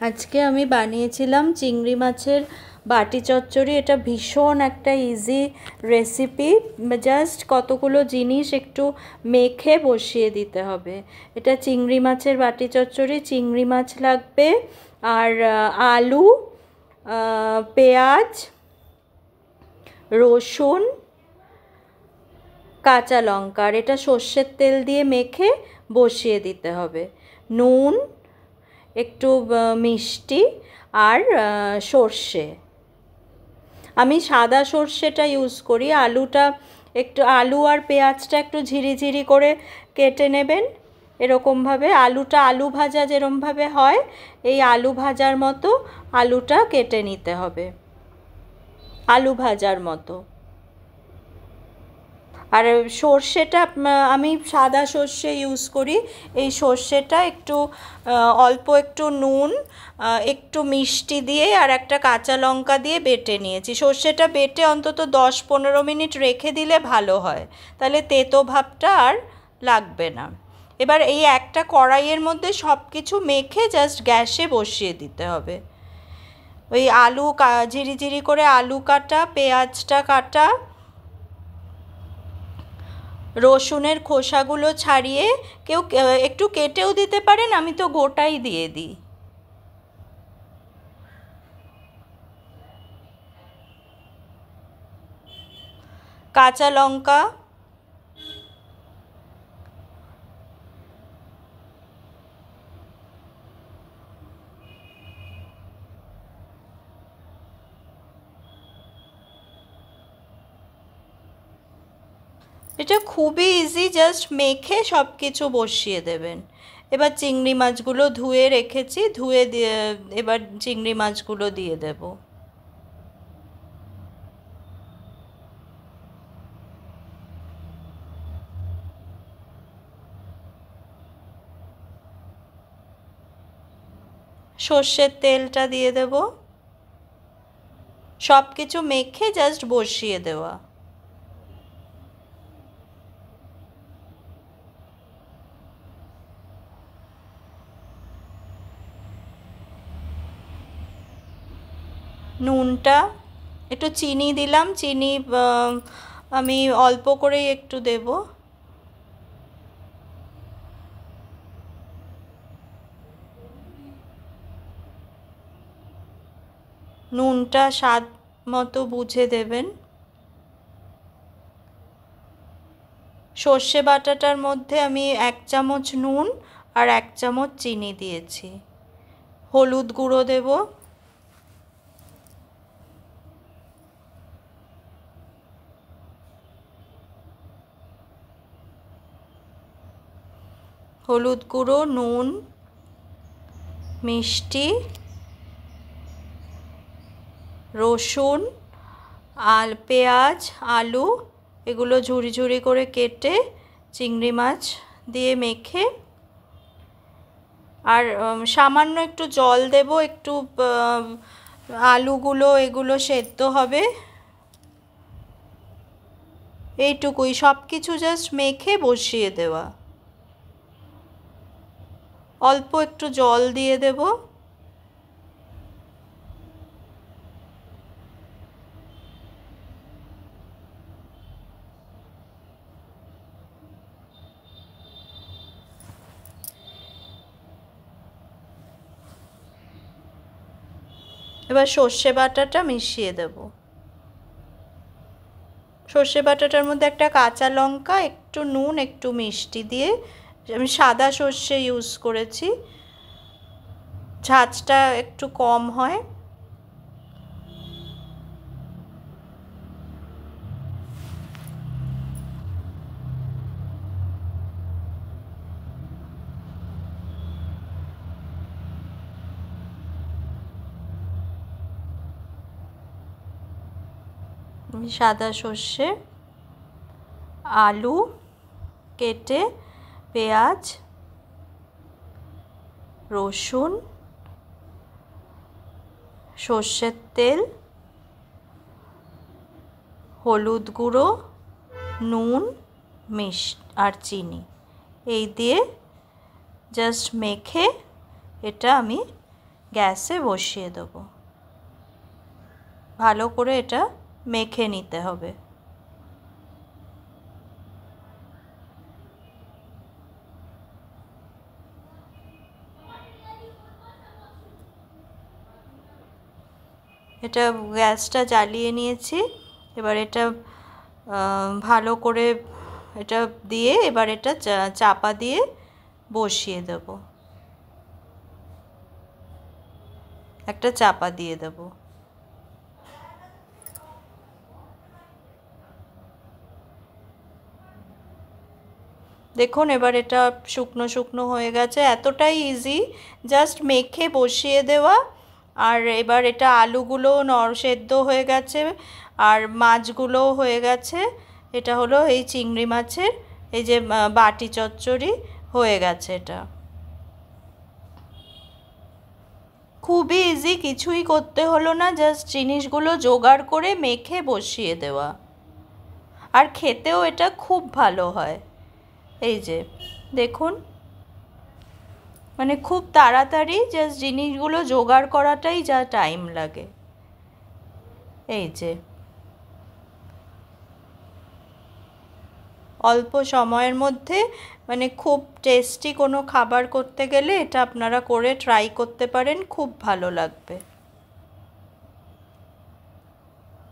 আজকে আমি বানিয়েছিলাম চিংড়ি মাছের বাটি চচ্চড়ি। এটা ভীষণ একটা ইজি রেসিপি। জাস্ট কতগুলো জিনিস একটু মেখে বসিয়ে দিতে হবে। এটা চিংড়ি মাছের বাটি চচ্চড়ি। চিংড়ি মাছ লাগবে, আর আলু, পেঁয়াজ, রসুন, কাঁচা লঙ্কা। আর এটা সর্ষের তেল দিয়ে মেখে বসিয়ে দিতে হবে। নুন, একটু মিষ্টি, আর সর্ষে। আমি সাদা সর্ষেটা ইউজ করি। আলু আর পেঁয়াজটা একটু ঝিরিঝিরি করে কেটে নেবেন এরকমভাবে। আলু ভাজা যেরমভাবে হয়, এই আলু ভাজার মতো আলুটা কেটে নিতে হবে, আলু ভাজার মতো। আর সর্ষেটা আমি সাদা সর্ষে ইউজ করি। এই সর্ষেটা একটু অল্প একটু নুন, একটু মিষ্টি দিয়ে আর একটা কাঁচা লঙ্কা দিয়ে বেটে নিয়েছি। সর্ষেটা বেটে অন্তত 10-15 মিনিট রেখে দিলে ভালো হয়, তাহলে তেতো ভাবটা আর লাগবে না। এবার এই একটা কড়াইয়ের মধ্যে সব কিছু মেখে জাস্ট গ্যাসে বসিয়ে দিতে হবে। ওই ঝিরিঝিরি করে আলু কাটা, পেঁয়াজটা কাটা, রসুনের খোসাগুলো ছাড়িয়ে কেউ একটু কেটেও দিতে পারেন, আমি তো গোটাই দিয়ে দিই। কাঁচা লঙ্কা, এটা খুবই ইজি, জাস্ট মেখে সব কিছু বসিয়ে দেবেন। এবার চিংড়ি মাছগুলো ধুয়ে রেখেছি, এবার চিংড়ি মাছগুলো দিয়ে দেব। সর্ষের তেলটা দিয়ে দেব। সব কিছু মেখে জাস্ট বসিয়ে দেওয়া। নুনটা, একটু চিনি দিলাম। চিনি আমি অল্প করেই একটু দেব। নুনটা স্বাদ মতো বুঝে দেবেন। সর্ষে বাটাটার মধ্যে আমি 1 চামচ নুন আর 1 চামচ চিনি দিয়েছি। হলুদ গুঁড়ো দেব। হলুদ গুঁড়ো, নুন, মিষ্টি, রসুন আর পেঁয়াজ, আলু, এগুলো ঝুরি ঝুরি করে কেটে চিংড়ি মাছ দিয়ে মেখে, আর সামান্য একটু জল দেব, একটু আলুগুলো এগুলো সেদ্ধ হবে। এইটুকুই, সব কিছু জাস্ট মেখে বসিয়ে দেওয়া। অল্প একটু জল দিয়ে দেব। এবার সর্ষে বাটাটা মিশিয়ে দেব। সর্ষে বাটাটার মধ্যে একটা কাঁচা লঙ্কা, একটু নুন, একটু মিষ্টি দিয়ে, আমি সাদা সর্ষে ইউজ করেছি, ঝাঁঝটা একটু কম হয়। সাদা সর্ষে, আলু কেটে, পেঁয়াজ, রসুন, সর্ষের তেল, হলুদ গুঁড়ো, নুন, আর চিনি, এই দিয়ে জাস্ট মেখে এটা আমি গ্যাসে বসিয়ে দেবো। ভালো করে এটা মেখে নিতে হবে। এটা গ্যাসটা জ্বালিয়ে নিয়েছি। এবার এটা ভালো করে এটা দিয়ে এবার এটা চাপা দিয়ে বসিয়ে দেব। একটা চাপা দিয়ে দেব। দেখুন এবার এটা শুকনো শুকনো হয়ে গেছে। এতটাই ইজি, জাস্ট মেখে বসিয়ে দেওয়া। আর এবার এটা আলুগুলো সেদ্ধ হয়ে গেছে আর মাছগুলোও হয়ে গেছে। এটা হলো এই চিংড়ি মাছের এই যে বাটি চচ্চড়ি হয়ে গেছে। এটা খুবই ইজি, কিছুই করতে হলো না, জাস্ট জিনিসগুলো জোগাড় করে মেখে বসিয়ে দেওয়া। আর খেতেও এটা খুব ভালো হয়। এই যে দেখুন, মানে খুব তাড়াতাড়ি জাস্ট জিনিসগুলো জোগাড় করাটাই যা টাইম লাগে। এই যে অল্প সময়ের মধ্যে মানে খুব টেস্টি কোনো খাবার করতে গেলে এটা আপনারা করে ট্রাই করতে পারেন, খুব ভালো লাগবে।